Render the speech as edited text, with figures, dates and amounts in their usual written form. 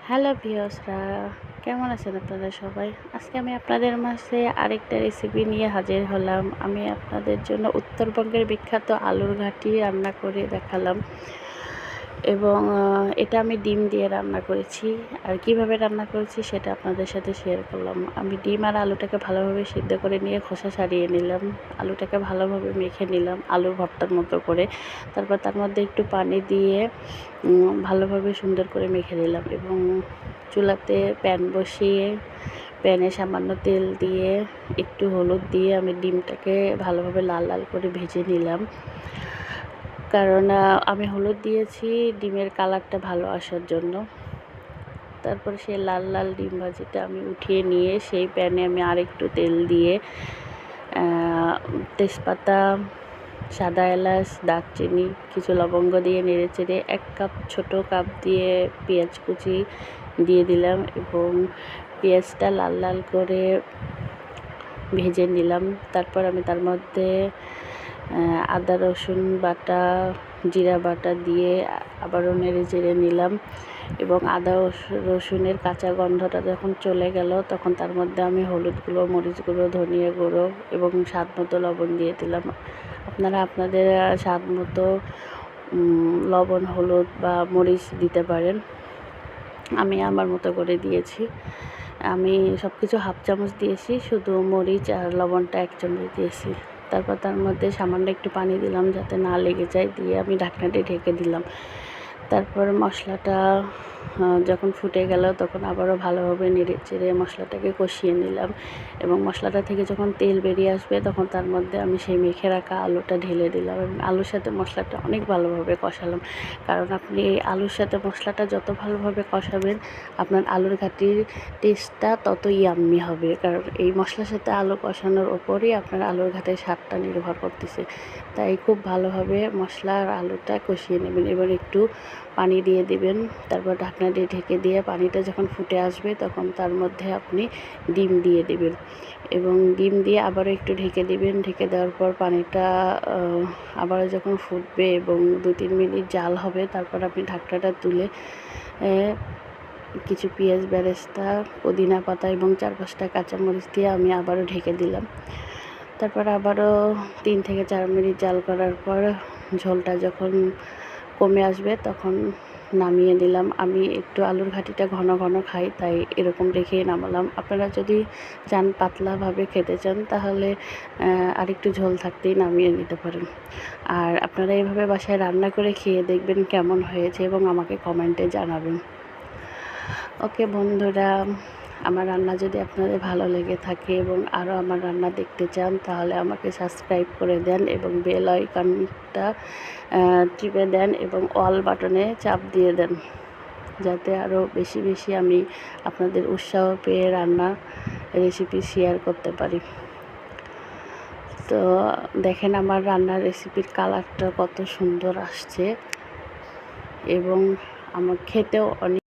Hello ভিউয়ার্সরা, কেমন আছেন আপনারা সবাই? আজকে আমি আপনাদের মাঝে আরেকটা রেসিপি নিয়ে হাজির হলাম। আমি আপনাদের জন্য উত্তরবঙ্গের বিখ্যাত আলুর ঘাটি রান্না করে দেখালাম এবং এটা আমি ডিম দিয়ে রান্না করেছি। আর কিভাবে রান্না করেছি সেটা আপনাদের সাথে শেয়ার করলাম। আমি ডিম আর আলুটাকে ভালোভাবে সিদ্ধ করে নিয়ে খোসা ছাড়িয়ে নিলাম। আলুটাকে ভালোভাবে মেখে নিলাম আলুর ভর্তার মতো করে। তারপর তার মধ্যে একটু পানি দিয়ে ভালোভাবে সুন্দর করে মেখে নিলাম এবং চুলাতে প্যান বসিয়ে প্যানে সামান্য তেল দিয়ে একটু হলুদ দিয়ে আমি ডিমটাকে ভালোভাবে লাল লাল করে ভেজে নিলাম। কারণ আমি হলুদ দিয়েছি ডিমের কালারটা ভালো আসার জন্য। তারপরে সেই লাল লাল ডিম ভাজিটা আমি উঠিয়ে নিয়ে সেই প্যানে আমি আরেকটু তেল দিয়ে তেজপাতা, সাদা এলাচ, দারচিনি, কিছু লবঙ্গ দিয়ে নেড়েচেড়ে 1 কাপ ছোট কাপ দিয়ে পেঁয়াজ কুচি দিয়ে দিলাম এবং পেঁয়াজটা লাল লাল করে ভেজে নিলাম। তারপর আমি তার মধ্যে আদা রসুন বাটা, জিরা বাটা দিয়ে আবারও নেড়েচেড়ে নিলাম এবং আদা রসুনের কাঁচা গন্ধটা যখন চলে গেল তখন তার মধ্যে আমি হলুদ গুঁড়ো, মরিচ গুঁড়ো, ধনিয়া গুঁড়ো এবং স্বাদ মতো লবণ দিয়ে দিলাম। আপনারা আপনাদের স্বাদ মতো লবণ, হলুদ বা মরিচ দিতে পারেন। আমি আমার মতো করে দিয়েছি। আমি সব কিছু হাফ চামচ দিয়েছি, শুধু মরিচ আর লবণটা 1 চামচ দিয়েছি। তারপর তার মধ্যে সামান্য একটু পানি দিলাম যাতে না লেগে যায়, দিয়ে আমি ঢাকনাটি ঢেকে দিলাম। তারপর মশলাটা যখন ফুটে গেল তখন আবারও ভালোভাবে নেড়েচেড়ে মশলাটাকে কষিয়ে নিলাম এবং মশলাটা থেকে যখন তেল বেরিয়ে আসবে তখন তার মধ্যে আমি সেই মেখে রাখা আলুটা ঢেলে দিলাম এবং আলুর সাথে মশলাটা অনেক ভালোভাবে কষালাম। কারণ আপনি এই আলুর সাথে মশলাটা যত ভালোভাবে কষাবেন আপনার আলুর ঘাটির টেস্টটা তত ইয়াম্মি হবে। কারণ এই মশলার সাথে আলু কষানোর ওপরেই আপনার আলুর ঘাটের স্বাদটা নির্ভর করতেছে। তাই খুব ভালোভাবে মশলা আর আলুটা কষিয়ে নেবেন। এবার একটু পানি দিয়ে দিবেন। তারপর ঢাকনা দিয়ে ঢেকে দিয়ে পানিটা যখন ফুটে আসবে তখন তার মধ্যে আপনি ডিম দিয়ে দিবেন এবং ডিম দিয়ে আবারও একটু ঢেকে দিবেন। ঢেকে দেওয়ার পর পানিটা আবারও যখন ফুটবে এবং 2-3 মিনিট জাল হবে তারপর আপনি ঢাকনাটা তুলে কিছু পেঁয়াজ বেরেস্তা, পুদিনা পাতা এবং 4-5টা কাঁচামরিচ দিয়ে আমি আবারও ঢেকে দিলাম। তারপর আবারও 3 থেকে 4 মিনিট জাল করার পর ঝোলটা যখন কমে আসবে তখন নামিয়ে দিলাম। আমি একটু আলুর ঘাটিটা ঘন ঘন খাই, তাই এরকম রেখেই নামালাম। আপনারা যদি চান পাতলাভাবে খেতে চান তাহলে আরেকটু ঝোল থাকতেই নামিয়ে নিতে পারেন। আর আপনারা এভাবে বাসায় রান্না করে খেয়ে দেখবেন কেমন হয়েছে এবং আমাকে কমেন্টে জানাবেন। ওকে বন্ধুরা, আমার রান্না যদি আপনাদের ভালো লেগে থাকে এবং আরও আমার রান্না দেখতে চান তাহলে আমাকে সাবস্ক্রাইব করে দেন এবং বেল আইকনটা টিপে দেন এবং অল বাটনে চাপ দিয়ে দেন, যাতে আরও বেশি বেশি আমি আপনাদের উৎসাহ পেয়ে রান্না রেসিপি শেয়ার করতে পারি। তো দেখেন আমার রান্নার রেসিপির কালারটা কত সুন্দর আসছে এবং আমার খেতেও অনেক